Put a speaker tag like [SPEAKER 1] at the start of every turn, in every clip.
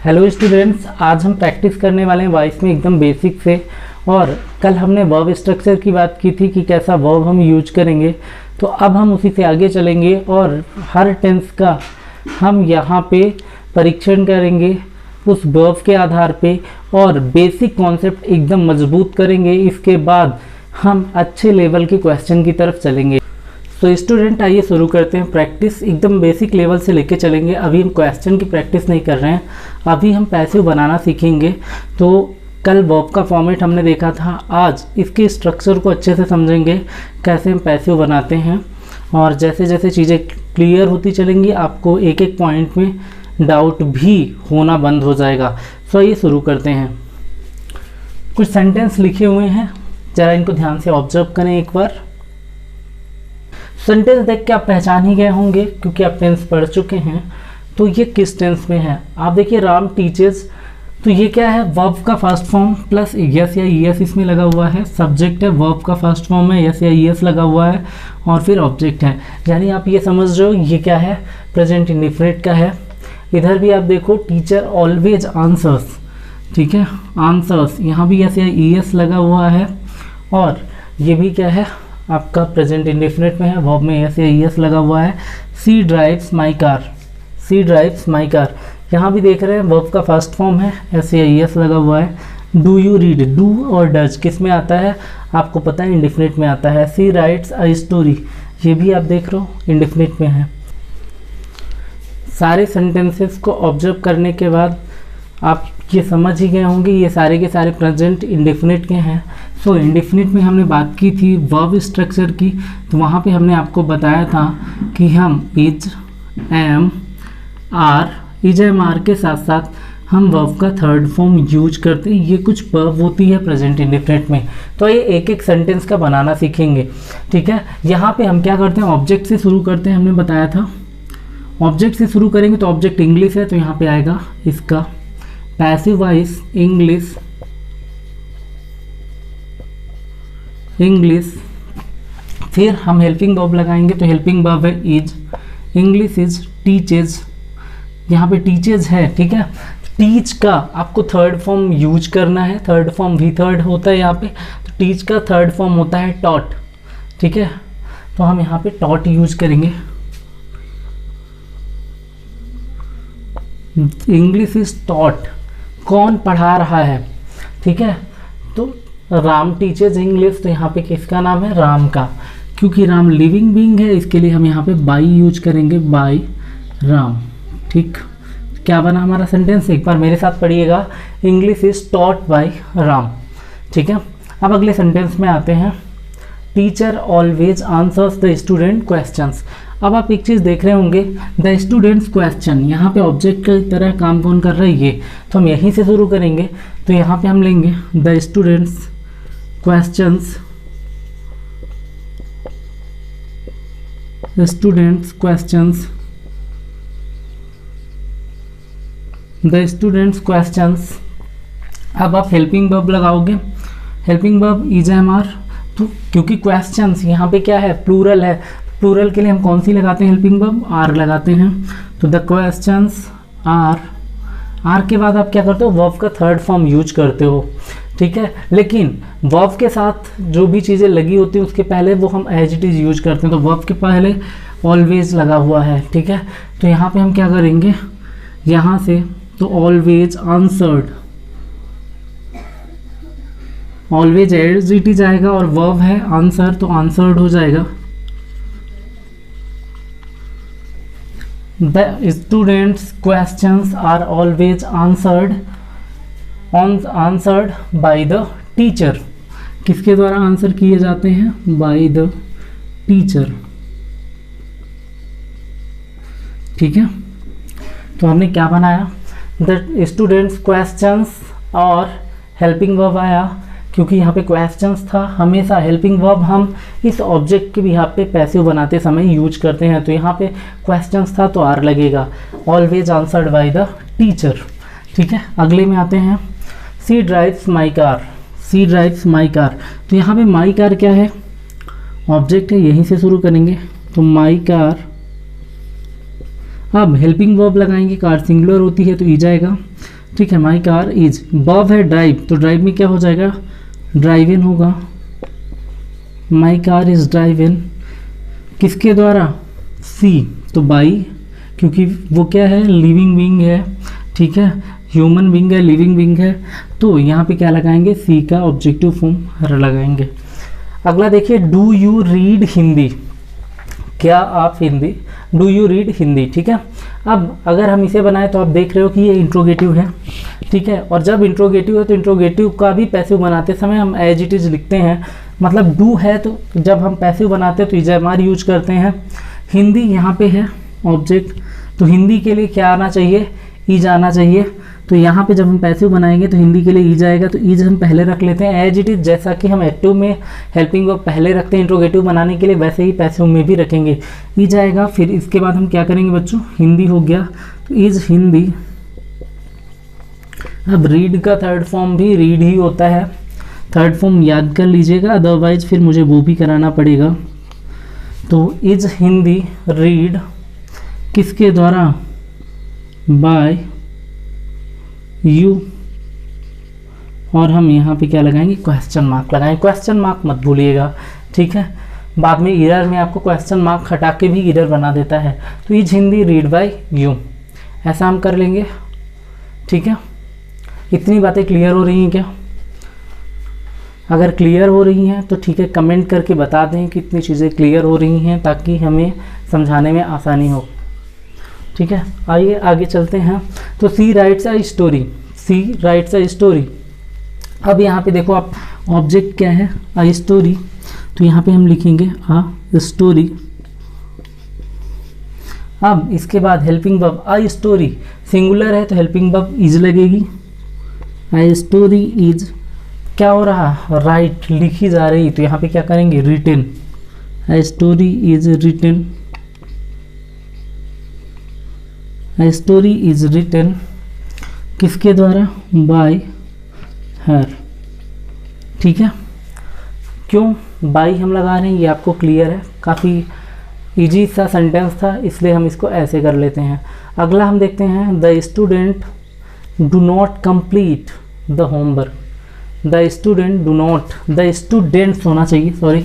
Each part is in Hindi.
[SPEAKER 1] हेलो स्टूडेंट्स, आज हम प्रैक्टिस करने वाले हैं वॉइस में एकदम बेसिक से। और कल हमने वर्ब स्ट्रक्चर की बात की थी कि कैसा वर्ब हम यूज करेंगे, तो अब हम उसी से आगे चलेंगे और हर टेंस का हम यहाँ पे परीक्षण करेंगे उस वर्ब के आधार पे और बेसिक कॉन्सेप्ट एकदम मजबूत करेंगे। इसके बाद हम अच्छे लेवल के क्वेश्चन की तरफ चलेंगे। तो स्टूडेंट आइए शुरू करते हैं। प्रैक्टिस एकदम बेसिक लेवल से लेके चलेंगे। अभी हम क्वेश्चन की प्रैक्टिस नहीं कर रहे हैं, अभी हम पैसिव बनाना सीखेंगे। तो कल वर्ब का फॉर्मेट हमने देखा था, आज इसके स्ट्रक्चर को अच्छे से समझेंगे कैसे हम पैसिव बनाते हैं। और जैसे जैसे चीज़ें क्लियर होती चलेंगी आपको एक एक पॉइंट में डाउट भी होना बंद हो जाएगा। तो ये शुरू करते हैं। कुछ सेंटेंस लिखे हुए हैं, ज़रा इनको ध्यान से ऑब्जर्व करें एक बार। सेंटेंस देख के आप पहचान ही गए होंगे क्योंकि आप टेंस पढ़ चुके हैं। तो ये किस टेंस में है? आप देखिए राम टीचर्स, तो ये क्या है? वर्ब का फर्स्ट फॉर्म प्लस यस या ईएस इसमें लगा हुआ है। सब्जेक्ट है, वर्ब का फर्स्ट फॉर्म है, यस या ईएस लगा हुआ है और फिर ऑब्जेक्ट है। यानी आप ये समझ रहे हो ये क्या है? प्रेजेंट इंडिफिनिट का है। इधर भी आप देखो टीचर ऑलवेज आंसर्स, ठीक है, आंसर्स, यहाँ भी यस या ईएस लगा हुआ है और ये भी क्या है? आपका प्रेजेंट इंडेफिनिट में है, वर्ब में यस या ईएस लगा हुआ है। She drives my car, she drives my car, यहाँ भी देख रहे हैं वर्ब का फर्स्ट फॉर्म है, यस या ईएस लगा हुआ है। डू यू रीड, डू और डज किस में आता है? आपको पता है इंडेफिनिट में आता है। सी राइट्स अ स्टोरी, ये भी आप देख रहे हो इंडेफिनिट में है। सारे सेंटेंसेस को ऑब्जर्व करने के बाद आप ये समझ ही गए होंगे ये सारे के सारे प्रेजेंट इंडेफिनिट के हैं। सो इंडेफिनिट में हमने बात की थी वर्ब स्ट्रक्चर की, तो वहाँ पे हमने आपको बताया था कि हम is, am, are, is am are के साथ साथ हम वर्ब का थर्ड फॉर्म यूज करते हैं। ये कुछ वर्ब होती है प्रेजेंट इंडेफिनिट में। तो ये एक एक सेंटेंस का बनाना सीखेंगे, ठीक है। यहाँ पे हम क्या करते हैं? ऑब्जेक्ट से शुरू करते हैं, हमने बताया था ऑब्जेक्ट से शुरू करेंगे। तो ऑब्जेक्ट इंग्लिश है तो यहाँ पे आएगा इसका पैसिव वॉइस इंग्लिश, इंग्लिश। फिर हम हेल्पिंग वर्ब लगाएंगे तो हेल्पिंग वर्ब है इज, इंग्लिश इज टीचेज, यहाँ पे टीचेज है, ठीक है। टीच का आपको थर्ड फॉर्म यूज करना है, थर्ड फॉर्म भी थर्ड होता है यहाँ पे। तो टीच का थर्ड फॉर्म होता है टॉट, ठीक है। तो हम यहाँ पे टॉट यूज करेंगे। इंग्लिश इज टॉट, कौन पढ़ा रहा है, ठीक है। तो राम टीचर्स इंग्लिश, तो यहाँ पे किसका नाम है? राम का। क्योंकि राम लिविंग बीइंग है इसके लिए हम यहाँ पे बाई यूज करेंगे, बाई राम, ठीक। क्या बना हमारा सेंटेंस? एक बार मेरे साथ पढ़िएगा, English is taught by Ram, ठीक है। अब अगले सेंटेंस में आते हैं। Teacher always answers the student questions. अब आप एक चीज़ देख रहे होंगे, द स्टूडेंट्स क्वेश्चन, यहाँ पे ऑब्जेक्ट की तरह काम कौन कर रहा है? ये। तो हम यहीं से शुरू करेंगे। तो यहाँ पे हम लेंगे the students questions, students questions, the students questions. अब आप हेल्पिंग वर्ब लगाओगे, helping verb is am are. तो क्योंकि क्वेश्चंस यहाँ पे क्या है? प्लूरल है। प्लूरल के लिए हम कौन सी लगाते हैं? हेल्पिंग वर्ब आर लगाते हैं। तो द क्वेश्चंस आर, आर के बाद आप क्या करते हो? वर्ब का थर्ड फॉर्म यूज करते हो, ठीक है। लेकिन वर्ब के साथ जो भी चीज़ें लगी होती हैं उसके पहले वो हम एज इट इज़ यूज करते हैं। तो वर्ब के पहले ऑलवेज लगा हुआ है, ठीक है। तो यहाँ पे हम क्या करेंगे? यहाँ से तो always answered, always as it is आएगा और वर्ब है आंसर तो आंसर्ड हो जाएगा। The students' questions are always answered by the teacher. किसके द्वारा आंसर किए जाते हैं? by the teacher, ठीक है। तो हमने क्या बनाया? The students' questions और हेल्पिंग वर्ब आया क्योंकि यहाँ पे क्वेश्चंस था। हमेशा हेल्पिंग वर्ब हम इस ऑब्जेक्ट के भी यहाँ पे पैसिव बनाते समय यूज करते हैं। तो यहाँ पे क्वेश्चंस था तो आर लगेगा। Always answered by the teacher, ठीक है। अगले में आते हैं। She drives my car, she drives my car. तो यहाँ पे माई कार क्या है? ऑब्जेक्ट है, यहीं से शुरू करेंगे। तो माई कार अब हेल्पिंग वर्ब लगाएंगे, कार सिंगुलर होती है तो इज आएगा, ठीक है। माई कार इज, वर्ब है ड्राइव, तो ड्राइव में क्या हो जाएगा, ड्राइव इन होगा। माई कार इज ड्राइव इन, किसके द्वारा, सी, तो बाई, क्योंकि वो क्या है, लिविंग बीइंग है, ठीक है, ह्यूमन बीइंग है, लिविंग बीइंग है, तो यहाँ पे क्या लगाएंगे, सी का ऑब्जेक्टिव फॉर्म लगाएंगे। अगला देखिए, डू यू रीड हिंदी, क्या आप Hindi, do you read Hindi, ठीक है। अब अगर हम इसे बनाएं तो आप देख रहे हो कि ये इंट्रोगेटिव है, ठीक है, और जब इंट्रोगेटिव है तो इंट्रोगेटिव का भी पैसिव बनाते समय हम एज इट इज लिखते हैं, मतलब डू है तो जब हम पैसिव बनाते हैं तो इजएमआर यूज करते हैं। हिंदी यहाँ पे है ऑब्जेक्ट, तो हिंदी के लिए क्या आना चाहिए, ईज आना चाहिए, तो यहाँ पे जब हम पैसिव बनाएंगे तो हिंदी के लिए ईज आएगा, तो ईज हम पहले रख लेते हैं एज इट इज, जैसा कि हम एक्टिव में हेल्पिंग वर्ब पहले रखते हैं इंट्रोगेटिव बनाने के लिए, वैसे ही पैसिव में भी रखेंगे, ईज आएगा। फिर इसके बाद हम क्या करेंगे बच्चों, हिंदी हो गया तो ईज हिंदी। अब रीड का थर्ड फॉर्म भी रीड ही होता है, थर्ड फॉर्म याद कर लीजिएगा, अदरवाइज फिर मुझे वो भी कराना पड़ेगा। तो इज हिंदी रीड किसके द्वारा, बाय यू, और हम यहाँ पे क्या लगाएंगे, क्वेश्चन मार्क लगाएंगे, क्वेश्चन मार्क मत भूलिएगा, ठीक है, बाद में एरर में आपको क्वेश्चन मार्क हटा के भी एरर बना देता है। तो is Hindi read by you, ऐसा हम कर लेंगे, ठीक है। इतनी बातें क्लियर हो रही हैं क्या, अगर क्लियर हो रही हैं तो ठीक है, कमेंट करके बता दें कि इतनी चीज़ें क्लियर हो रही हैं ताकि हमें समझाने में आसानी हो, ठीक है। आइए आगे चलते हैं। तो she writes a story, she writes a story. अब यहाँ पे देखो आप, ऑब्जेक्ट क्या है, अ स्टोरी, तो यहाँ पे हम लिखेंगे अ स्टोरी। अब इसके बाद helping verb, a story singular है तो हेल्पिंग वर्ब इज लगेगी, अ स्टोरी इज, क्या हो रहा, राइट, लिखी जा रही, तो यहाँ पे क्या करेंगे, written, a story is written, a story is written किसके द्वारा, बाय हर, ठीक है। क्यों बाय हम लगा रहे हैं ये आपको क्लियर है, काफ़ी इजी सा सेंटेंस था इसलिए हम इसको ऐसे कर लेते हैं। अगला हम देखते हैं, the student do not complete the homework, the student do not, the students होना चाहिए, sorry,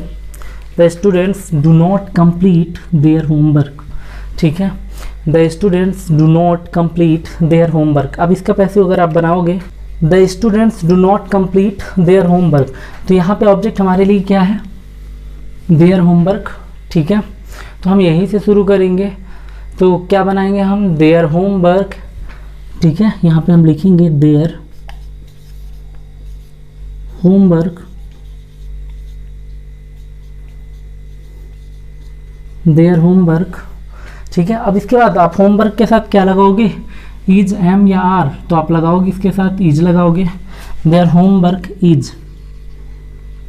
[SPEAKER 1] the students do not complete their homework, ठीक है, the students do not complete their homework. अब इसका पैसिव अगर आप बनाओगे, the students do not complete their homework, तो यहाँ पे ऑब्जेक्ट हमारे लिए क्या है, देयर होमवर्क, ठीक है। तो हम यहीं से शुरू करेंगे, तो क्या बनाएंगे हम, देयर होमवर्क, ठीक है, यहाँ पे हम लिखेंगे देयर होमवर्क, देयर होमवर्क, ठीक है। अब इसके बाद आप होमवर्क के साथ क्या लगाओगे, इज, एम या आर, तो आप लगाओगे इसके साथ इज लगाओगे, their homework is,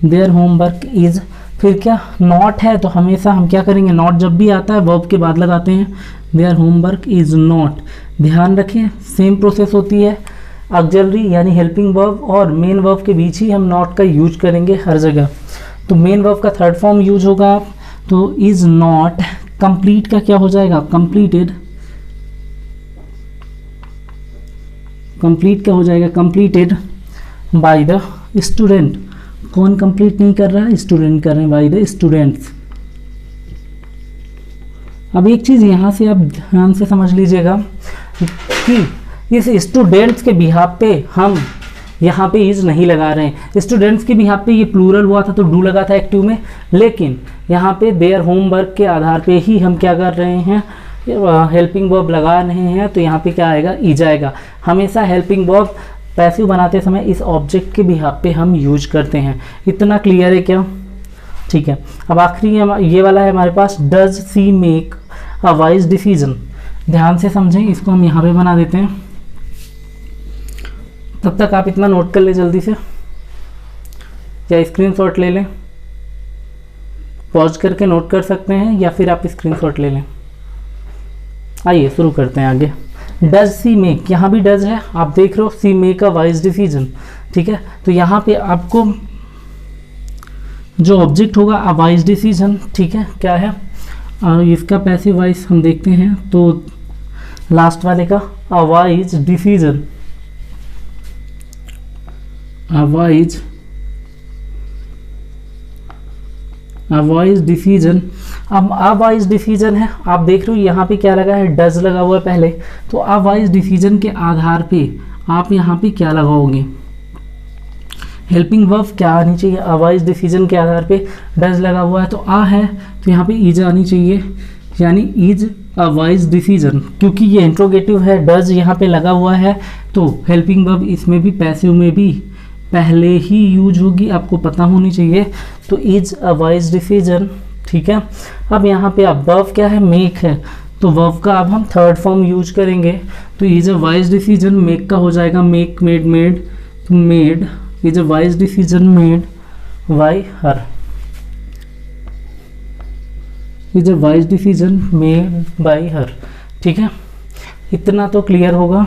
[SPEAKER 1] their homework is. फिर क्या, नॉट है तो हमेशा हम क्या करेंगे, नॉट जब भी आता है वर्ब के बाद लगाते हैं, देयर होमवर्क इज नॉट। ध्यान रखें सेम प्रोसेस होती है, ऑक्सिलरी यानी हेल्पिंग वर्ब और मेन वर्ब के बीच ही हम नॉट का यूज करेंगे हर जगह। तो मेन वर्ब का थर्ड फॉर्म यूज होगा, तो इज नॉट, कंप्लीट का क्या हो जाएगा, कंप्लीटेड, कंप्लीट क्या हो जाएगा, कंप्लीटेड बाय द स्टूडेंट। कौन कंप्लीट नहीं कर रहा है, स्टूडेंट कर रहे हैं, बाय द स्टूडेंट्स। अब एक चीज़ यहाँ से आप ध्यान से समझ लीजिएगा कि इस स्टूडेंट्स के बिहाफ पे हम यहाँ पे इज नहीं लगा रहे हैं, स्टूडेंट्स के बिहाफ पे ये प्लूरल हुआ था तो डू लगा था एक्टिव में, लेकिन यहाँ पे देयर होमवर्क के आधार पे ही हम क्या कर रहे हैं, हेल्पिंग वर्ब लगा रहे हैं, तो यहाँ पे क्या आएगा, इज आएगा। हमेशा हेल्पिंग वर्ब पैसिव बनाते समय इस ऑब्जेक्ट के बिहाफ पे हम यूज करते हैं। इतना क्लियर है क्या, ठीक है। अब आखिरी ये वाला है हमारे पास, does she make a wise decision. ध्यान से समझें, इसको हम यहाँ पे बना देते हैं, तब तक आप इतना नोट कर ले जल्दी से, या स्क्रीनशॉट ले लें, पॉज करके नोट कर सकते हैं या फिर आप स्क्रीनशॉट ले लें। आइए शुरू करते हैं आगे। डज सी मेक, यहाँ भी डज है, आप देख रहे हो, सी मेक अ वाइज डिसीजन, ठीक है। तो यहाँ पे आपको जो ऑब्जेक्ट होगा अ वाइज डिसीजन, ठीक है, क्या है, इसका पैसिव वाइज हम देखते हैं, तो लास्ट वाले का अ वाइज डिसीजन, अ वाइज डिसीजन। अब अ वाइज डिसीजन है, आप देख रहे हो यहाँ पे क्या लगा है, डज लगा हुआ है पहले। तो अ वाइज डिसीजन के आधार पे आप यहाँ पे क्या लगाओगे, हेल्पिंग वर्ब क्या आनी चाहिए, अ वाइज डिसीजन के आधार पे डज लगा हुआ है तो आ है, तो यहाँ पे इज आनी चाहिए, यानी इज अ वाइज डिसीजन। क्योंकि ये इंट्रोगेटिव है, डज यहाँ पे लगा हुआ है, तो हेल्पिंग वर्ब इसमें भी पैसिव में भी पहले ही यूज होगी, आपको पता होनी चाहिए। तो इज अ वाइज डिसीजन, ठीक है। अब यहाँ पे अब वर्ब क्या है, मेक है, तो वर्ब का अब हम थर्ड फॉर्म यूज करेंगे। तो is a wise decision make का हो जाएगा मेक, मेड, मेड, तो made is a wise decision made by her, is a wise decision made by her, ठीक है। इतना तो क्लियर होगा।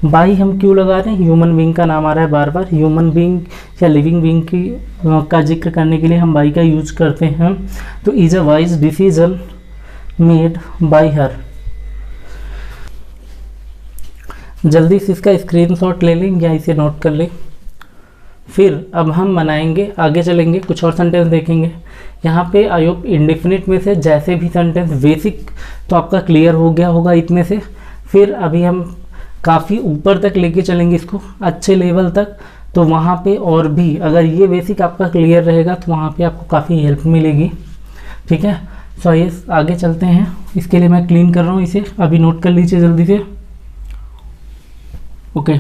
[SPEAKER 1] बाई हम क्यों लगा रहे हैं, ह्यूमन बीइंग का नाम आ रहा है बार बार, ह्यूमन बीइंग या लिविंग बीइंग की का जिक्र करने के लिए हम बाई का यूज करते हैं। तो is a wise decision made by हर। जल्दी से इसका स्क्रीनशॉट ले लें या इसे नोट कर लें। फिर अब हम बनाएंगे, आगे चलेंगे, कुछ और सेंटेंस देखेंगे। यहाँ पे आई होप इंडेफिनिट में से जैसे भी सेंटेंस बेसिक तो आपका क्लियर हो गया होगा इतने से। फिर अभी हम काफ़ी ऊपर तक लेके चलेंगे इसको, अच्छे लेवल तक। तो वहाँ पे और भी अगर ये बेसिक आपका क्लियर रहेगा तो वहाँ पे आपको काफ़ी हेल्प मिलेगी, ठीक है। सो ये आगे चलते हैं। इसके लिए मैं क्लीन कर रहा हूँ इसे, अभी नोट कर लीजिए जल्दी से। ओके,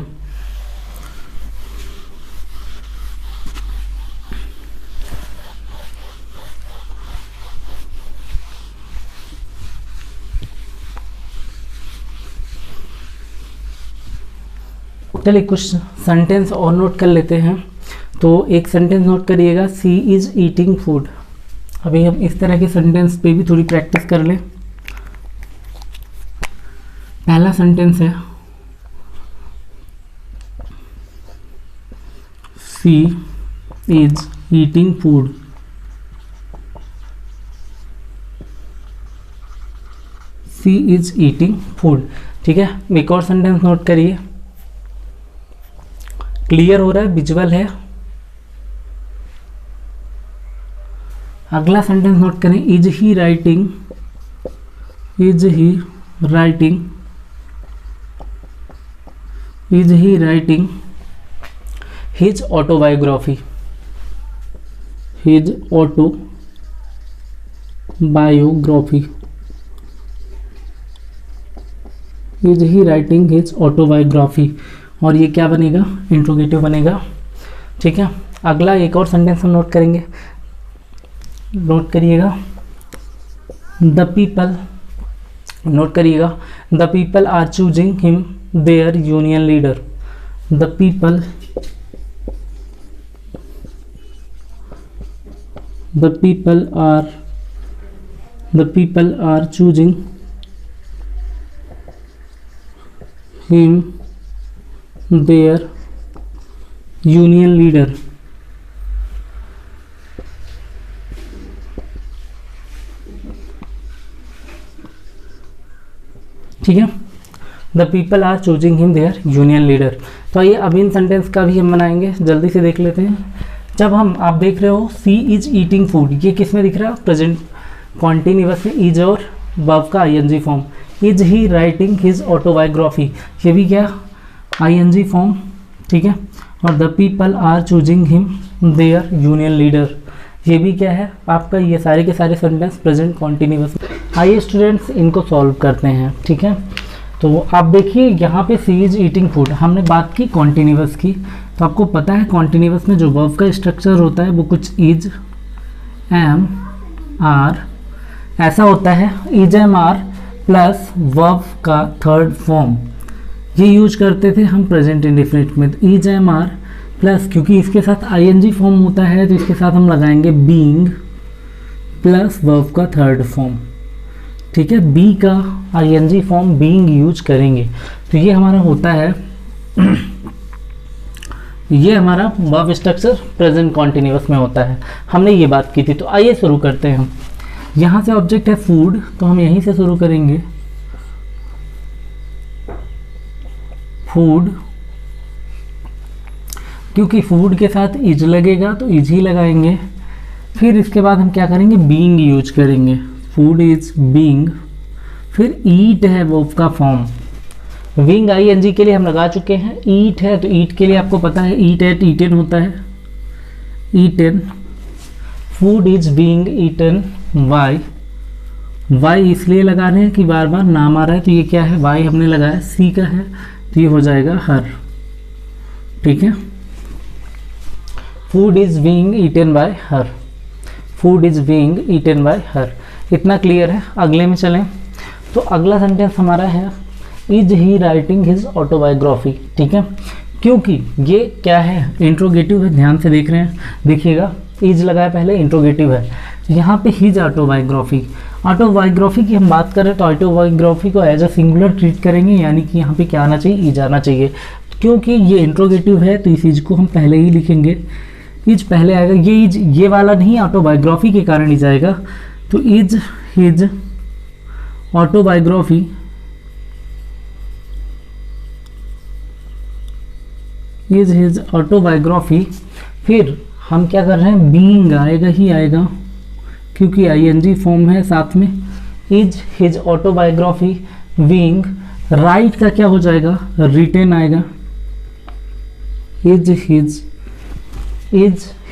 [SPEAKER 1] चलिए कुछ सेंटेंस और नोट कर लेते हैं। तो एक सेंटेंस नोट करिएगा, सी इज़ ईटिंग फूड। अभी हम इस तरह के सेंटेंस पे भी थोड़ी प्रैक्टिस कर लें। पहला सेंटेंस है, she is eating food. She is eating food, ठीक है। एक और सेंटेंस नोट करिए, क्लियर हो रहा है, विजुअल है। अगला सेंटेंस नोट करें, is he writing, is he writing, is he writing his autobiography, his autobiography, is he writing his autobiography. और ये क्या बनेगा, इंट्रोगेटिव बनेगा, ठीक है। अगला एक और सेंटेंस हम नोट करेंगे, नोट करिएगा, द पीपल, नोट करिएगा, the people are choosing him their union leader. The people, the people are choosing him their union leader, ठीक है। The people are choosing him their union leader. तो आइए अब इन सेंटेंस का भी हम बनाएंगे, जल्दी से देख लेते हैं। जब हम, आप देख रहे हो सी इज ईटिंग फूड, ये किस में दिख रहा है, प्रेजेंट कॉन्टिन्यूअस में, इज और वर्ब का ING form. Is he writing his autobiography, ये भी क्या, आईएनजी फॉर्म, ठीक है। और the people are choosing him their union leader, ये भी क्या है आपका, ये सारे के सारे सेंटेंस प्रेजेंट कॉन्टिन्यूअस। आइए स्टूडेंट्स इनको सॉल्व करते हैं, ठीक है। तो आप देखिए यहाँ पे सी इज ईटिंग फूड, हमने बात की कॉन्टिन्यूअस की। तो आपको पता है कॉन्टिन्यूअस में जो वर्ब का स्ट्रक्चर होता है वो कुछ इज, एम, आर ऐसा होता है। Is, am, are plus verb का थर्ड फॉर्म, ये यूज करते थे हम प्रेजेंट इंडेफिनिट में। इज, एम, आर प्लस, क्योंकि इसके साथ आईएनजी फॉर्म होता है तो इसके साथ हम लगाएंगे बीइंग प्लस वर्ब का थर्ड फॉर्म, ठीक है। बी का आईएनजी फॉर्म बीइंग यूज करेंगे। तो ये हमारा होता है ये हमारा वर्ब स्ट्रक्चर प्रेजेंट कॉन्टिन्यूअस में होता है, हमने ये बात की थी। तो आइए शुरू करते हैं हम। यहाँ से ऑब्जेक्ट है फूड, तो हम यहीं से शुरू करेंगे। फूड, क्योंकि फूड के साथ इज लगेगा तो इज ही लगाएंगे। फिर इसके बाद हम क्या करेंगे, बीइंग यूज करेंगे, फूड इज बीइंग। फिर ईट है वर्ब का फॉर्म, बीइंग आईएनजी के लिए हम लगा चुके हैं, ईट है तो ईट के लिए आपको पता है ईट एट ईटन होता है, eaten. Food is being eaten by, why इसलिए लगा रहे हैं कि बार बार नाम आ रहा है तो ये क्या है, वाई हमने लगाया, सी का है तो ये हो जाएगा हर, ठीक है। Food is being eaten by her, food is being eaten by her, इतना क्लियर है। अगले में चलें तो अगला सेंटेंस हमारा है is he writing his autobiography, ठीक है। क्योंकि ये क्या है, इंट्रोगेटिव है, ध्यान से देख रहे हैं, देखिएगा इज लगाया पहले, इंट्रोगेटिव है, यहाँ पे हिज ऑटोबायोग्राफी। ऑटोबायोग्राफी की हम बात करें तो ऑटोबायोग्राफी को एज अ सिंगुलर ट्रीट करेंगे, यानी कि यहाँ पे क्या आना चाहिए, इज आना चाहिए। क्योंकि ये इंट्रोगेटिव है तो इस इज को हम पहले ही लिखेंगे, इज पहले आएगा, ये इज ये वाला नहीं, ऑटोबायोग्राफी के कारण इज आएगा, तो is his autobiography, is his autobiography. फिर हम क्या कर रहे हैं, बीइंग आएगा ही आएगा क्योंकि आईएनजी फॉर्म है साथ में, is his autobiography being, right का क्या हो जाएगा, रिटेन आएगा, is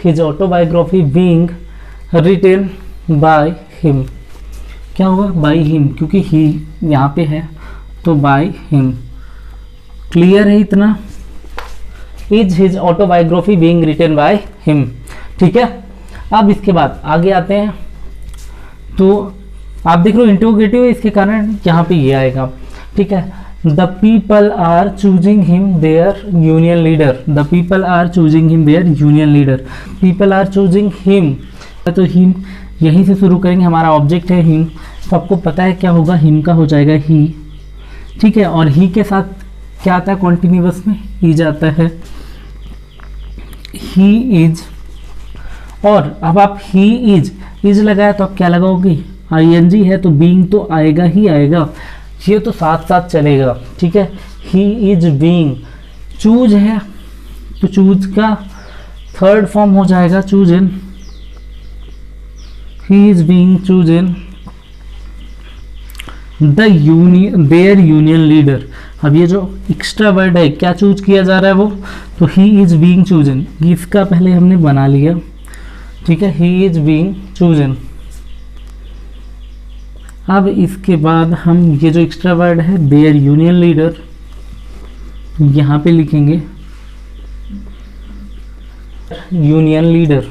[SPEAKER 1] his autobiography being written by him, क्या होगा, बाय हिम, क्योंकि ही यहाँ पे है तो बाय हिम। क्लियर है इतना, is his autobiography being written by him, ठीक है। अब इसके बाद आगे आते हैं तो आप देख रहे हो इंट्रोगेटिव है, इसके कारण यहाँ पे ये आएगा, ठीक है। The people are choosing him their union leader, the people are choosing him their union leader, people are choosing him, तो हिम यहीं से शुरू करेंगे, हमारा ऑब्जेक्ट है हिम, तो आपको पता है क्या होगा, हिम का हो जाएगा ही, ठीक है। और ही के साथ क्या आता है, कॉन्टिन्यूअस में इज आता है, ही इज। और अब आप ही इज लगाया तो आप क्या लगाओगे, आईएनजी है तो बीइंग तो आएगा ही आएगा, ये तो साथ साथ चलेगा, ठीक है। ही इज बीइंग, चूज है तो चूज का थर्ड फॉर्म हो जाएगा chosen, he is being chosen their union leader. अब ये जो एक्स्ट्रा वर्ड है क्या चूज किया जा रहा है वो, तो ही इज बीइंग चूजन, इसका पहले हमने बना लिया, ठीक है, ही इज बीइंग चूजन। अब इसके बाद हम ये जो एक्स्ट्रा वर्ड है देयर यूनियन लीडर यहाँ पे लिखेंगे, union leader,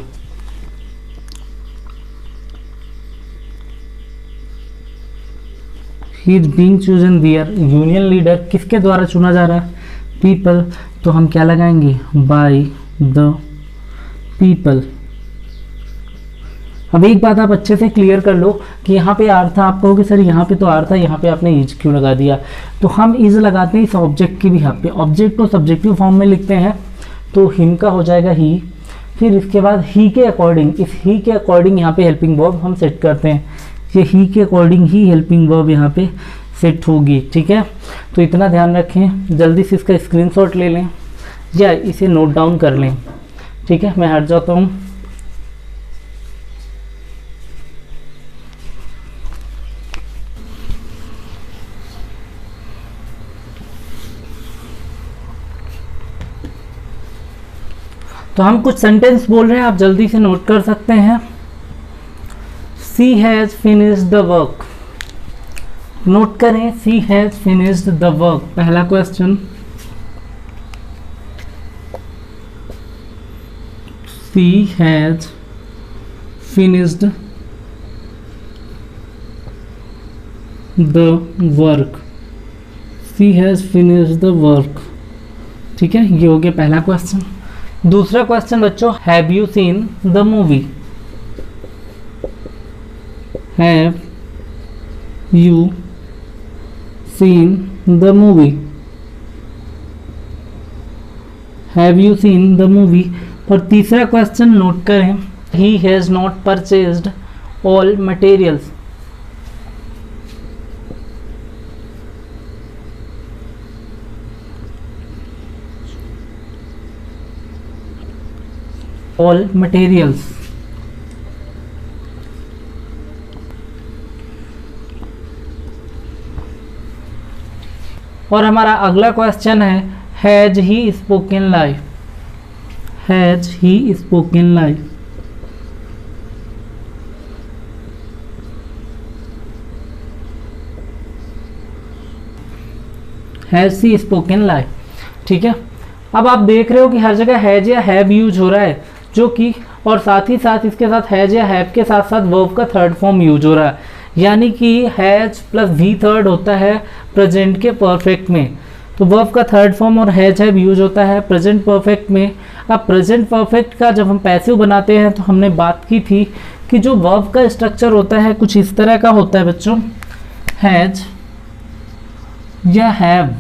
[SPEAKER 1] he is being chosen their union leader, किसके द्वारा चुना जा रहा है, पीपल, तो हम क्या लगाएंगे, बाय द पीपल। अब एक बात आप अच्छे से क्लियर कर लो कि यहाँ पे आर था, आप कहोगे सर यहाँ पे तो आर था, यहाँ पे आपने इज क्यों लगा दिया, तो हम इज लगाते हैं इस ऑब्जेक्ट की भी, यहाँ पे ऑब्जेक्ट को सब्जेक्टिव फॉर्म में लिखते हैं तो हिम का हो जाएगा ही, फिर इसके बाद ही के अकॉर्डिंग, इस ही के अकॉर्डिंग यहाँ पे हेल्पिंग वर्ब हम सेट करते हैं, ये ही के अकॉर्डिंग ही हेल्पिंग वर्ब यहाँ पे सेट होगी, ठीक है। तो इतना ध्यान रखें, जल्दी से इसका स्क्रीनशॉट ले लें या इसे नोट डाउन कर लें, ठीक है। मैं हट जाता हूँ। तो हम कुछ सेंटेंस बोल रहे हैं, आप जल्दी से नोट कर सकते हैं। She has finished the work, note करें, she has finished the work, पहला question, she has finished the work, she has finished the work, ठीक है, ये हो गया पहला क्वेश्चन। दूसरा क्वेश्चन बच्चों, have you seen the movie, have you seen the movie, have you seen the movie. और तीसरा क्वेश्चन नोट करें, he has not purchased all materials, all materials. और हमारा अगला क्वेश्चन है has he spoken lie, has he spoken lie. Has he spoken lie, ठीक है। अब आप देख रहे हो कि हर जगह हैज या हैव यूज हो रहा है, जो कि और साथ ही साथ इसके साथ हैज या हैव के साथ साथ वर्ब का थर्ड फॉर्म यूज हो रहा है, यानी कि हैज प्लस वी थर्ड होता है प्रेजेंट के परफेक्ट में। तो वर्ब का थर्ड फॉर्म और हैज हैव यूज होता है प्रेजेंट परफेक्ट में। अब प्रेजेंट परफेक्ट का जब हम पैसिव बनाते हैं तो हमने बात की थी कि जो वर्ब का स्ट्रक्चर होता है कुछ इस तरह का होता है बच्चों, हैज या हैव,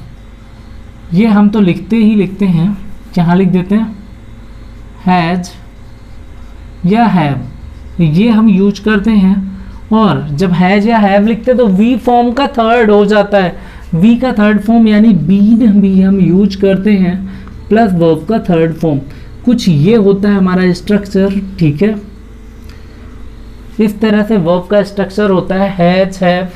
[SPEAKER 1] ये हम तो लिखते ही लिखते हैं, यहाँ लिख देते हैं हैज या हैव, ये हम यूज करते हैं। और जब हैज या हैव लिखते हैं तो वी फॉर्म का थर्ड हो जाता है, वी का थर्ड फॉर्म यानी बीन भी हम यूज करते हैं प्लस वर्ब का थर्ड फॉर्म। कुछ ये होता है हमारा स्ट्रक्चर, ठीक है। इस तरह से वर्ब का स्ट्रक्चर होता है has have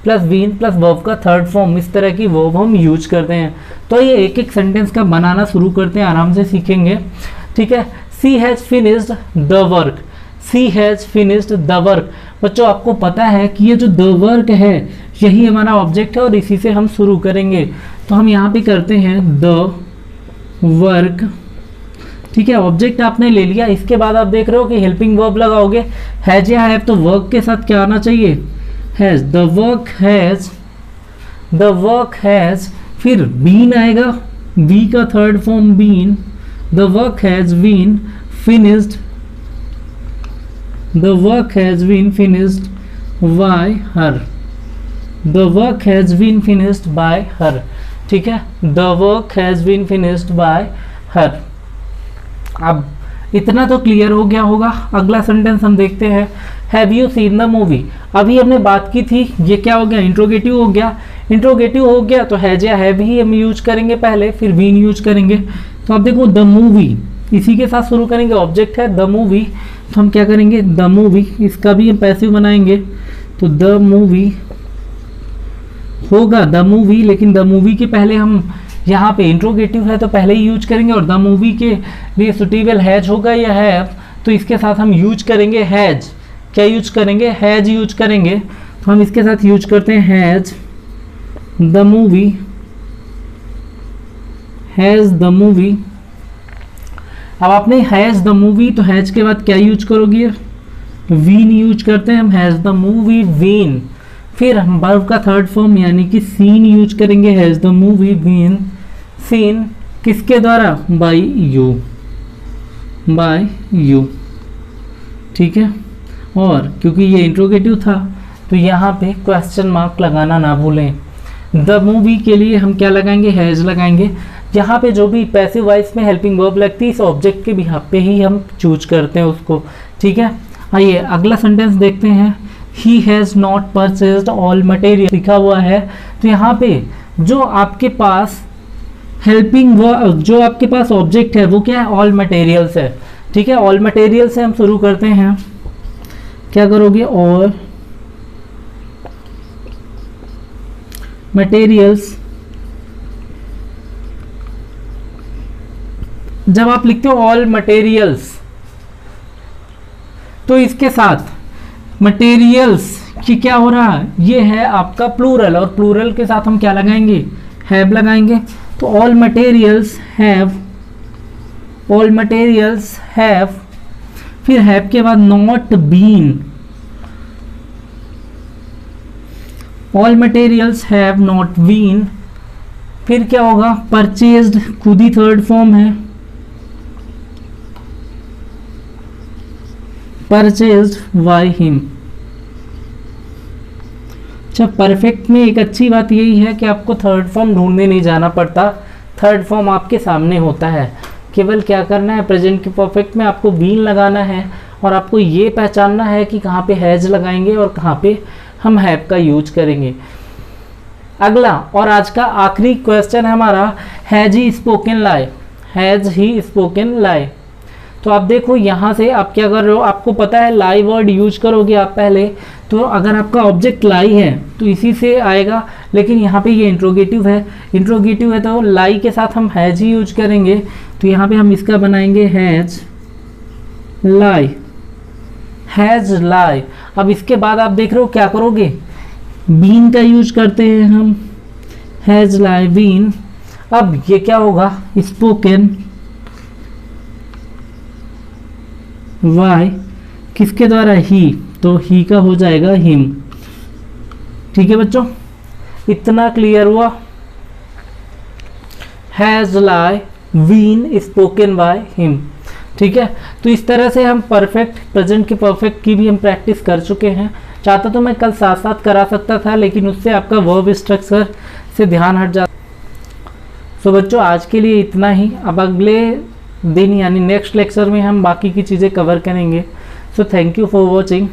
[SPEAKER 1] plus been plus verb का थर्ड फॉर्म, इस तरह की वर्ब हम यूज करते हैं। तो ये एक एक सेंटेंस का बनाना शुरू करते हैं, आराम से सीखेंगे, ठीक है। She has finished the work, she has finished the work. बच्चों आपको पता है कि ये जो द वर्क है यही हमारा ऑब्जेक्ट है और इसी से हम शुरू करेंगे। तो हम यहाँ पे करते हैं द वर्क, ठीक है। ऑब्जेक्ट आपने ले लिया, इसके बाद आप देख रहे हो कि हेल्पिंग वर्ब लगाओगे हैज या हैव, तो वर्क के साथ क्या आना चाहिए, has. The work has, the work has, फिर बीन आएगा, बी का third form been, the work has been finished, the work has been finished by her, the work has been finished by her, ठीक है। The work has been finished by her. अब इतना तो क्लियर हो गया होगा। अगला सेंटेंस हम देखते हैं, have you seen the movie. अभी हमने बात की थी, ये क्या हो गया, इंट्रोगेटिव हो गया। इंट्रोगेटिव हो गया तो हैज या हैव ही हम यूज करेंगे पहले, फिर बीन यूज करेंगे। तो अब देखो द मूवी, इसी के साथ शुरू करेंगे, ऑब्जेक्ट है द मूवी, तो हम क्या करेंगे द मूवी, इसका भी हम पैसिव बनाएंगे। तो द मूवी होगा द मूवी, लेकिन द मूवी के पहले हम यहाँ पे इंट्रोगेटिव है तो पहले ही यूज करेंगे, और द मूवी के लिए सुटेबल हैज होगा या हैव, तो इसके साथ हम यूज करेंगे हैज। क्या यूज करेंगे, हैज यूज करेंगे। तो हम इसके साथ यूज करते हैं has the movie, has the movie. अब आपने हैज द मूवी, तो हैज के बाद क्या यूज करोगे, वीन यूज करते हैं हम, हैज द मूवी वीन। फिर हम वर्ब का थर्ड फॉर्म यानी कि सीन यूज करेंगे, has the movie been seen, किसके द्वारा, बाय यू, बाय यू, ठीक है। और क्योंकि ये इंट्रोगेटिव था तो यहाँ पे क्वेश्चन मार्क लगाना ना भूलें। द मूवी के लिए हम क्या लगाएंगे, हैज लगाएंगे। यहाँ पे जो भी पैसिव वॉइस में हेल्पिंग वर्ब लगती है इस ऑब्जेक्ट के बिहाफ पे ही हम चूज करते हैं उसको, ठीक है। आइए अगला सेंटेंस देखते हैं, he has not purchased all material लिखा हुआ है। तो यहाँ पे जो आपके पास हेल्पिंग वर्ब, जो आपके पास ऑब्जेक्ट है वो क्या है, ऑल मटेरियल्स है, ठीक है। ऑल मटेरियल से हम शुरू करते हैं, क्या करोगे, ऑल मटेरियल्स। जब आप लिखते हो ऑल मटेरियल्स तो इसके साथ मटेरियल्स की क्या हो रहा है, ये है आपका प्लूरल, और प्लूरल के साथ हम क्या लगाएंगे, हैव लगाएंगे। तो all materials have, all materials have, फिर हैव के बाद not been, all materials have not been. फिर क्या होगा, परचेज्ड, खुद ही थर्ड फॉर्म है, परचेज्ड बाय हिम। अच्छा, परफेक्ट में एक अच्छी बात यही है कि आपको थर्ड फॉर्म ढूंढने नहीं जाना पड़ता, थर्ड फॉर्म आपके सामने होता है। केवल क्या करना है, प्रेजेंट के परफेक्ट में आपको बीन लगाना है और आपको ये पहचानना है कि कहाँ पे हैज लगाएंगे और कहाँ पे हम हैव का यूज करेंगे। अगला और आज का आखिरी क्वेश्चन है हमारा, has he spoken lie, has he spoken lie. तो आप देखो यहाँ से आप क्या कर रहे हो, आपको पता है लाई वर्ड यूज करोगे आप पहले, तो अगर आपका ऑब्जेक्ट लाई है तो इसी से आएगा, लेकिन यहाँ पे ये इंट्रोगेटिव है तो लाई के साथ हम हैज ही यूज करेंगे। तो यहाँ पे हम इसका बनाएंगे हैज लाई। अब इसके बाद आप देख रहे हो क्या करोगे, बीन का यूज करते हैं हम, हैज लाई बीन। अब ये क्या होगा, स्पोकन वाई किसके द्वारा, ही, तो ही का हो जाएगा हिम। ठीक है बच्चों, इतना क्लियर हुआ। Has lie been spoken by him. ठीक है, तो इस तरह से हम परफेक्ट, प्रेजेंट के परफेक्ट की भी हम प्रैक्टिस कर चुके हैं। चाहता तो मैं कल साथ साथ करा सकता था, लेकिन उससे आपका वर्ब स्ट्रक्चर से ध्यान हट जाता। तो बच्चों आज के लिए इतना ही। अब अगले दिन यानी नेक्स्ट लेक्चर में हम बाकी की चीज़ें कवर करेंगे। So thank you for watching.